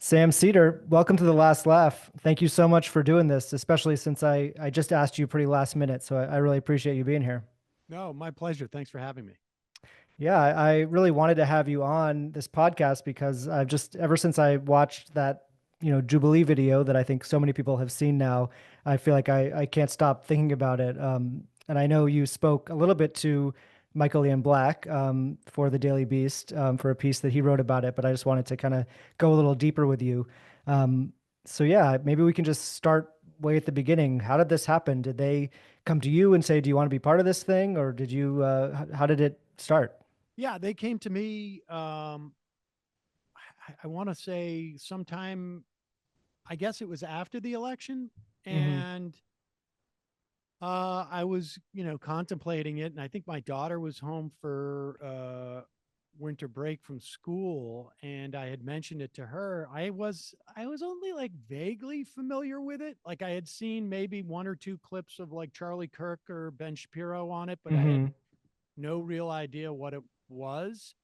Sam Seder, welcome to The Last Laugh. Thank you so much for doing this, especially since I just asked you pretty last minute. So I really appreciate you being here. No, my pleasure. Thanks for having me. Yeah, I really wanted to have you on this podcast because I've just, ever since I watched that, Jubilee video that I think so many people have seen now, I feel like I can't stop thinking about it. And I know you spoke a little bit to Michael Ian Black for the Daily Beast for a piece that he wrote about it, but I just wanted to kind of go a little deeper with you. Um, so yeah, maybe we can just start way at the beginning. How did this happen? Did they come to you and say, "Do you want to be part of this thing?" Or did you? How did it start? Yeah, they came to me. I want to say sometime. I guess it was after the election, Hmm. and I was, contemplating it, and I think my daughter was home for winter break from school, and I had mentioned it to her. I was only like vaguely familiar with it. Like I had seen maybe one or two clips of like Charlie Kirk or Ben Shapiro on it, but I had Hmm. no real idea what it was.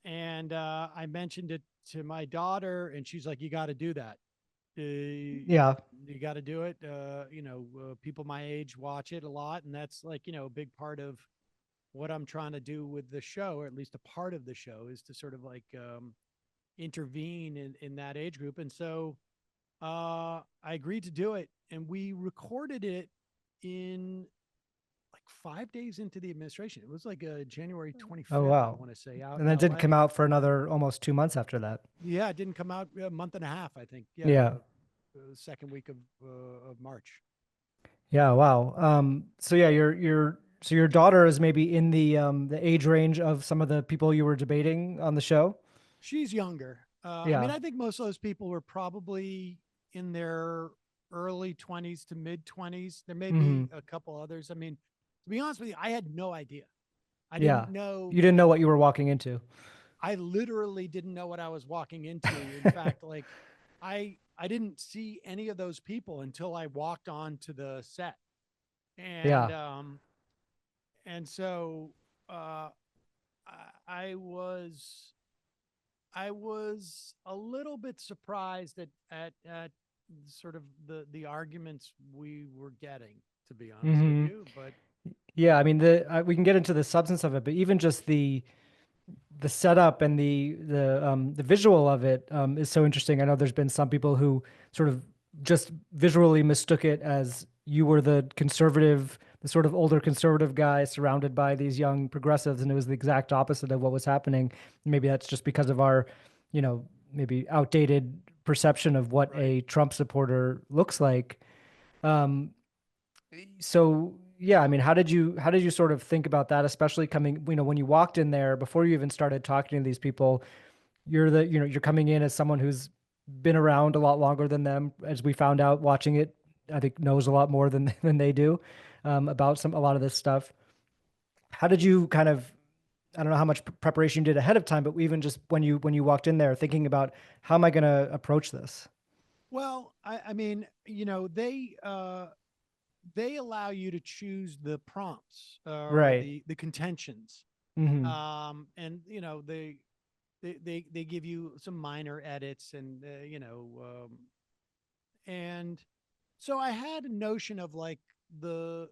And I mentioned it to my daughter, and she's like, "You got to do that. Yeah. You got to do it." People my age watch it a lot, and that's like a big part of what I'm trying to do with the show, or at least a part of the show, is to sort of like intervene in that age group. And so I agreed to do it, and we recorded it in like 5 days into the administration. It was like January Oh, 25th, I wow. want to say, out And in then it didn't come LA. out for another almost 2 months after that. Yeah, it didn't come out a month and a half, I think. Yeah, Yeah. the second week of March. Yeah. Wow. So yeah, your daughter is maybe in the age range of some of the people you were debating on the show. She's younger. I mean, Yeah. I think most of those people were probably in their early 20s to mid 20s. There may Hmm. be a couple others. I mean, to be honest with you, I had no idea. I didn't Yeah. know. You didn't know what you were walking into. I literally didn't know what I was walking into. In fact, like I didn't see any of those people until I walked on to the set. And Yeah. so uh I was a little bit surprised at sort of the arguments we were getting, to be honest with Hmm. you. But Yeah. I mean, we can get into the substance of it, but even just the setup and the visual of it is so interesting. I know there's been some people who sort of just visually mistook it as you were the sort of older conservative guy surrounded by these young progressives, and it was the exact opposite of what was happening. Maybe that's just because of our, maybe outdated perception of what right. a Trump supporter looks like. Um, so yeah, I mean, how did you sort of think about that, especially coming, when you walked in there before you even started talking to these people, you're coming in as someone who's been around a lot longer than them, as we found out watching it, I think knows a lot more than than they do about a lot of this stuff. How did you kind of, I don't know how much preparation you did ahead of time, but even just when you walked in there thinking about how am I going to approach this? Well, I mean, they allow you to choose the prompts or Right. the contentions. Hmm. And they give you some minor edits, and and so I had a notion of like the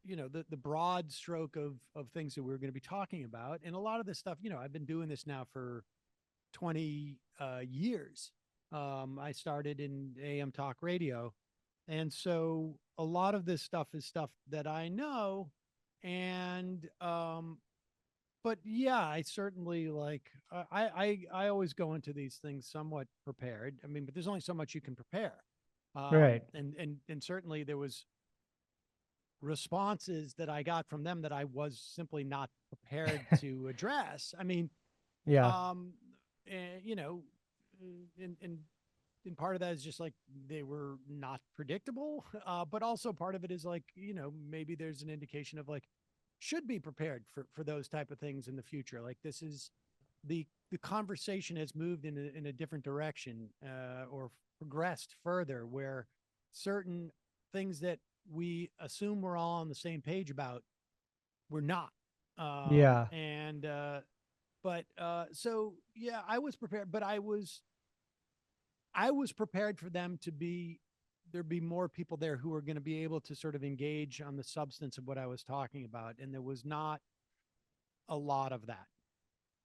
the broad stroke of things that we are going to be talking about. And a lot of this stuff, I've been doing this now for 20 years. I started in AM talk radio, and so a lot of this stuff is stuff that I know. And but yeah, I certainly like I always go into these things somewhat prepared. I mean, but there's only so much you can prepare. Right. And certainly there was responses that I got from them that I was simply not prepared to address. I mean, Yeah. um, and, and and part of that is just like they were not predictable, but also part of it is like maybe there's an indication of like should be prepared for those type of things in the future. Like this is the conversation has moved in a different direction, or progressed further, where certain things that we assume we're all on the same page about, we're not. Yeah. And but so yeah, I was prepared, but I was I was prepared for them to be there'd be more people there who were going to be able to sort of engage on the substance of what I was talking about, and there was not a lot of that.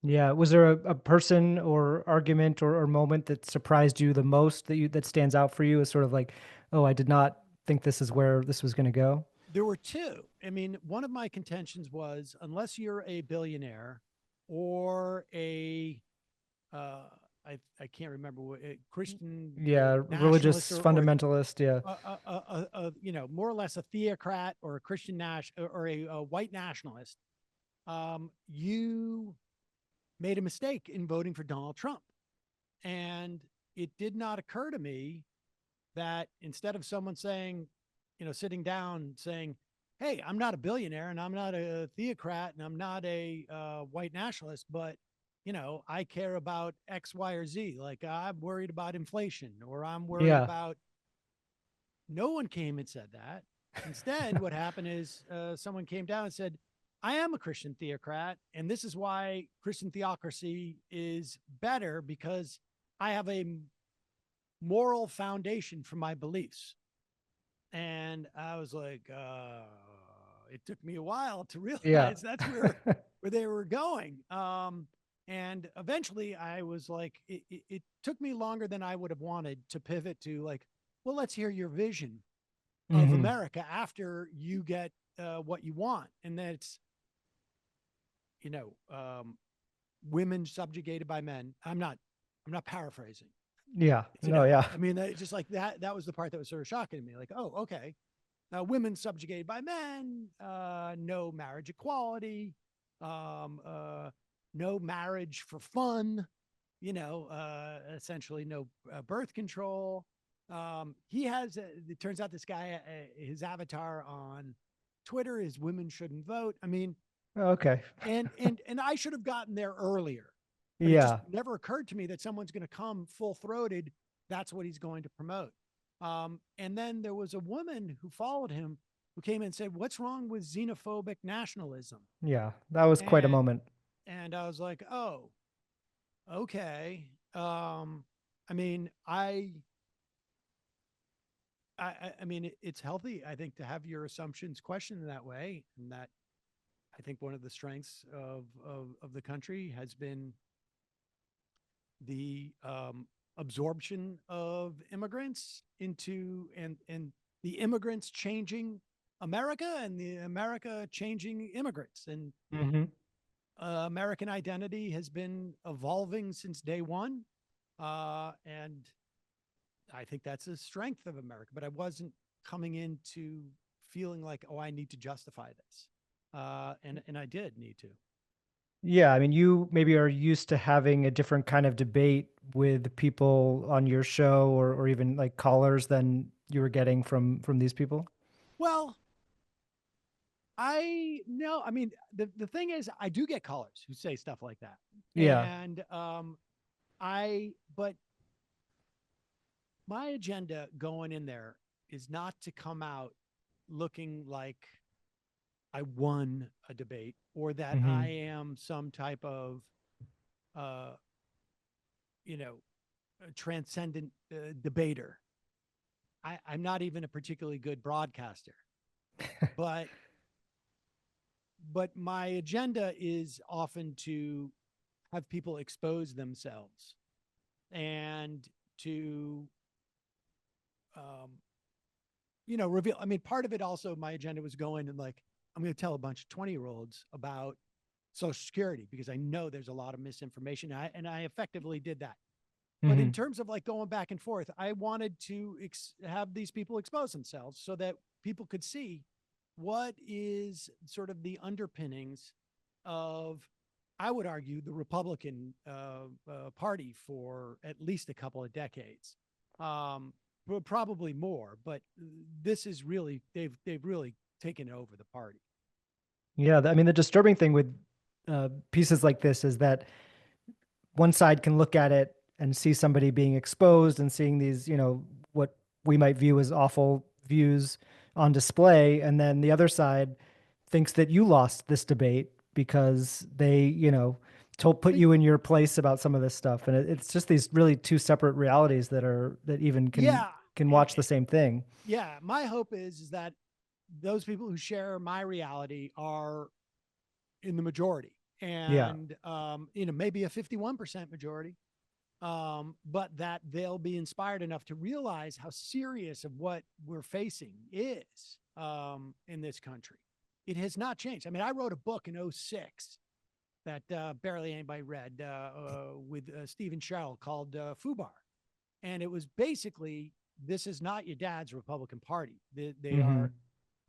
Yeah. Was there a person or argument or moment that surprised you the most, that stands out for you as sort of like, oh, I did not think this is where this was going to go? There were two. I mean, one of my contentions was unless you're a billionaire or a uh, I can't remember what Christian Yeah. nationalist Religious fundamentalist. Yeah. more or less a theocrat or a Christian or a white nationalist, you made a mistake in voting for Donald Trump. And it did not occur to me that instead of someone saying, sitting down saying, hey, I'm not a billionaire and I'm not a theocrat and I'm not a white nationalist, but I care about X, Y, or Z. Like I'm worried about inflation or I'm worried Yeah. about. No one came and said that. Instead, what happened is someone came down and said, I am a Christian theocrat, and this is why Christian theocracy is better because I have a moral foundation for my beliefs. And I was like, it took me a while to Yeah. realize that's where they were going. And eventually I was like, it took me longer than I would have wanted to pivot to like, well, let's hear your vision of Hmm. America after you get what you want. And that's, you know, um, women subjugated by men. I'm not paraphrasing. Yeah. You No, know, yeah. I mean, just like that was the part that was sort of shocking to me. Like, oh, okay. Women subjugated by men, no marriage equality, um, uh, no marriage for fun, essentially no birth control. It turns out this guy, his avatar on Twitter is women shouldn't vote. I mean, Okay. and I should have gotten there earlier, but it just Yeah. never occurred to me that someone's going to come full throated. That's what he's going to promote. And then there was a woman who followed him who came in and said, "What's wrong with xenophobic nationalism?" Yeah. That was quite a And moment. and I was like, "Oh, okay." I mean, I mean, it's healthy, I think, to have your assumptions questioned in that way, and that I think one of the strengths of the country has been the absorption of immigrants into and the immigrants changing America and the America changing immigrants. And Hmm. American identity has been evolving since day one. And I think that's a strength of America. But I wasn't coming into feeling like, oh, I need to justify this. And I did need to. Yeah, I mean, you maybe are used to having a different kind of debate with people on your show, or even like callers, than you were getting from these people. Well, I know. I mean, the thing is, I do get callers who say stuff like that, Yeah. and but my agenda going in there is not to come out looking like I won a debate or that I Hmm. am some type of, uh, you know, transcendent debater. I'm not even a particularly good broadcaster, but my agenda is often to have people expose themselves and to um, reveal. I mean, part of it also, my agenda was going and like, I'm going to tell a bunch of 20-year-olds about Social Security because I know there's a lot of misinformation. And I effectively did that. But in Hmm. terms of like going back and forth, I wanted to have these people expose themselves so that people could see what is sort of the underpinnings of, I would argue, the Republican Party for at least a couple of decades, probably more. But this is really they've really taken over the party. Yeah, I mean, the disturbing thing with pieces like this is that one side can look at it and see somebody being exposed and seeing these, what we might view as awful views on display. And then the other side thinks that you lost this debate because they, to put Think, you in your place about some of this stuff. And it's just these really two separate realities that even yeah, can and watch the same thing. yeah, my hope is that those people who share my reality are in the majority, Yeah. and maybe a 51% majority, but that they'll be inspired enough to realize how serious of what we're facing is, in this country. It has not changed. I mean, I wrote a book in '06 that barely anybody read, with Stephen Sherrill, called Fubar. And it was basically, this is not your dad's Republican Party. They Hmm.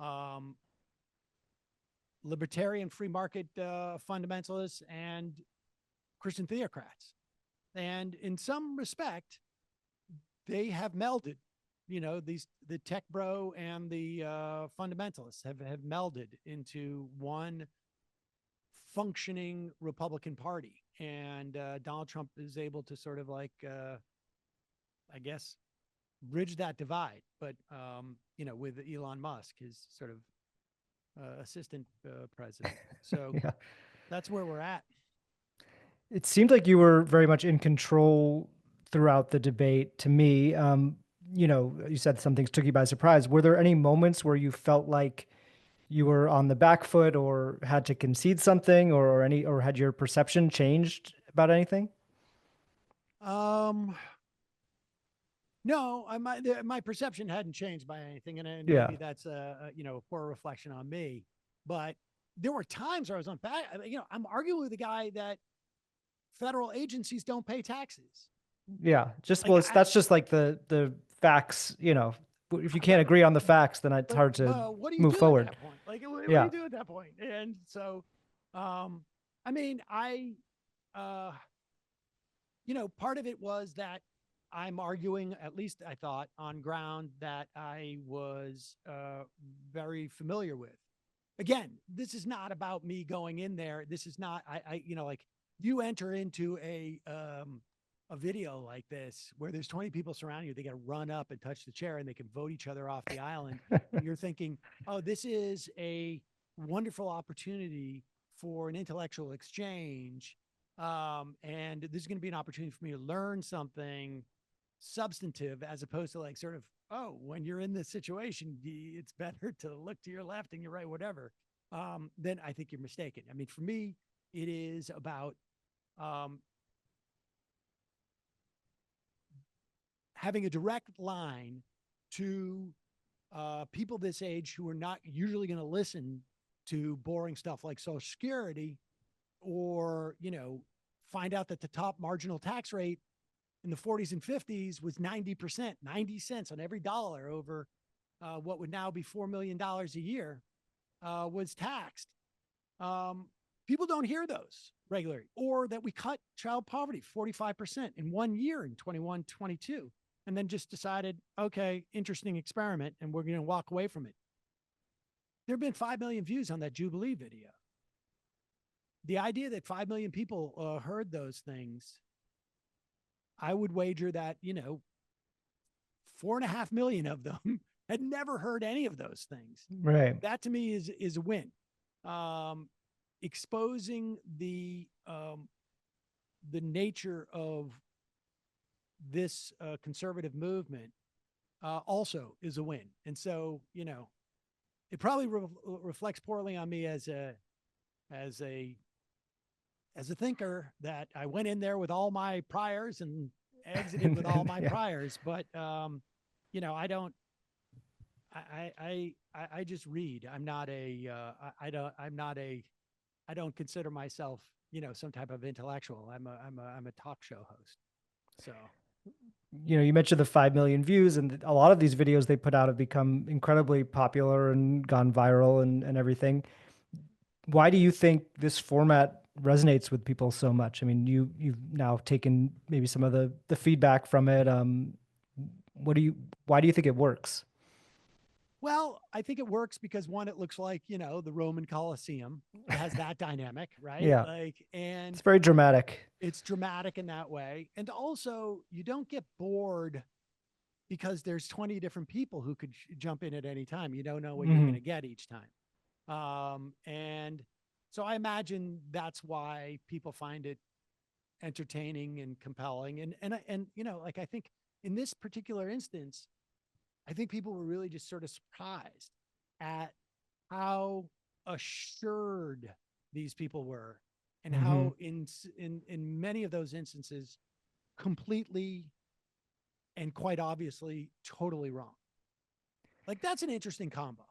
are, um, libertarian free market fundamentalists and Christian theocrats. And in some respect, they have melded. The tech bro and the fundamentalists have melded into one functioning Republican Party. And Donald Trump is able to sort of like, I guess, bridge that divide. But, with Elon Musk, his sort of assistant president. So Yeah. that's where we're at. It seemed like you were very much in control throughout the debate to me. You said some things took you by surprise. Were there any moments where you felt like you were on the back foot or had to concede something or had your perception changed about anything? Um, no, my perception hadn't changed by anything, and Yeah. maybe that's a poor reflection on me. But there were times where I was on back. I'm arguing with a guy that federal agencies don't pay taxes. Yeah. Like That's just like the facts, if you can't but agree on the facts, then it's but hard to well, what do you move do at forward. that point? Like, what do Yeah. you do at that point? And so, um, I mean, uh, part of it was that I'm arguing, at least I thought, on ground that I was very familiar with. Again, this is not about me going in there. This is not, like, you enter into a video like this where there's 20 people surrounding you. They got to run up and touch the chair and they can vote each other off the island. And you're thinking, oh, this is a wonderful opportunity for an intellectual exchange. And this is going to be an opportunity for me to learn something substantive, as opposed to like sort of, oh, when you're in this situation, it's better to look to your left and your right, whatever. Then I think you're mistaken. I mean, for me, it is about, um, having a direct line to people this age who are not usually going to listen to boring stuff like Social Security, or, find out that the top marginal tax rate in the 40s and 50s was 90%, 90 cents on every dollar over what would now be $4 million dollars a year, was taxed. Um, People don't hear those regularly, or that we cut child poverty 45% in 1 year in 21, 22, and then just decided, okay, interesting experiment, and we're going to walk away from it. There have been 5 million views on that Jubilee video. The idea that 5 million people heard those things, I would wager that, 4.5 million of them had never heard any of those things. Right. That to me is a win. Um, Exposing the nature of this conservative movement also is a win. And so, it probably reflects poorly on me as a as a thinker, that I went in there with all my priors and exited with all my Yeah. priors. But I don't. I just read. I'm not a. I don't. I'm not a. I don't consider myself, some type of intellectual. I'm a talk show host. So You mentioned the 5 million views, and a lot of these videos they put out have become incredibly popular and gone viral and everything. Why do you think this format resonates with people so much? I mean, you've now taken maybe some of the feedback from it. What do you why do you think it works? well, I think it works because, one, it looks like, the Roman Colosseum. It has that dynamic, right? Yeah, Like, it's and very dramatic. it's dramatic in that way. And also, you don't get bored because there's 20 different people who could jump in at any time. You don't know what you're going Hmm. to get each time. And So I imagine that's why people find it entertaining and compelling. And you know, like I think in this particular instance, I think people were really just sort of surprised at how assured these people were, and Hmm. how in many of those instances completely and quite obviously totally wrong. Like that's an interesting combo.